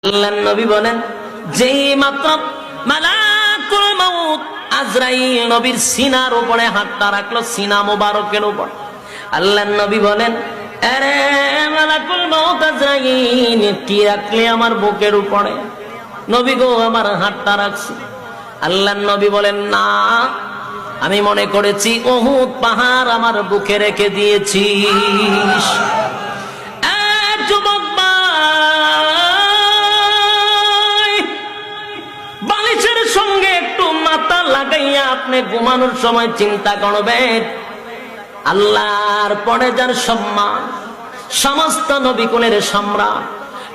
আল্লাহর নবী বলেন, যেই মাত্র মালাকুল মাউত আজরাইল নবীর সিনার উপরে হাতটা রাখলো, সিনা মোবারকের উপর, আল্লাহর নবী বলেন, আরে মালাকুল মাউত আজরাইল কি রাখলে আমার বুকের উপরে? নবী গো, আমার হাতটা রাখছি। আল্লাহর নবী বলেন, না, আমি মনে করেছি উহুদ পাহাড় আমার বুকে রেখে দিয়েছিস। যুবক বালিশের সঙ্গে একটু মাথা লাগাইয়া আপনি ঘুমানোর সময় চিন্তা করবেন, আল্লাহর পরে যার সম্মান, সমস্ত নবী কুলের সম্রাট,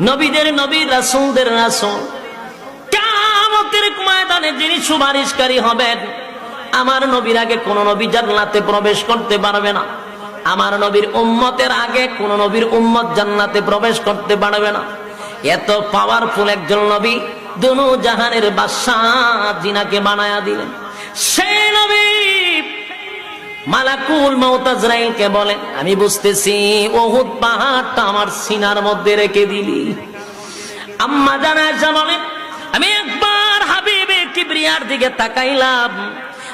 নবীদের নবী, রাসূলদের রাসূল, কিয়ামতের ময়দানে যিনি সুপারিশকারী হবেন, আমার নবীর আগে কোন নবী জান্নাতে প্রবেশ করতে পারবে না। আমার নবীর উম্মতের আগে কোন নবীর উম্মত জান্নাতে প্রবেশ করতে পারবে না। এত পাওয়ারফুল একজন নবী, দুনু জাহানের বাদশাহ জিনাকে বানায়া দিলেন। সেই নবী মালাকুল মাউত আজরাইলকে বলেন, আমি বুঝতেছি উহুদ পাহাড়টা আমার সিনার মধ্যে রেখে দিলি। আম্মা জান আয়েশা বলেন, আমি একবার হাবিবে কিবরিয়ার দিকে তাকাইলাম,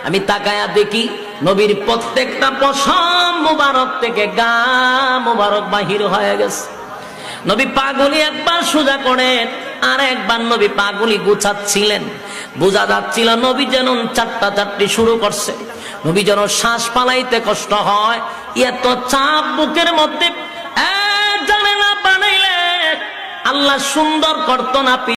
আমি তাকায়া দেখি নবীর প্রত্যেকটা পশম মুবারক থেকে গা মুবারক বাহির হয়ে গেছে। নবী পাগুলি একবার সোজা করেন, আর একবার নবী পাগুলি গুছাচ্ছিলেন। বোঝা যাচ্ছিল নবী যেন চারটা চারটি শুরু করছে, নবী যেন শ্বাস পালাইতে কষ্ট হয়, এত চাপ বুকের মধ্যে। জানে না বানাইলে আল্লাহ সুন্দর করতো না।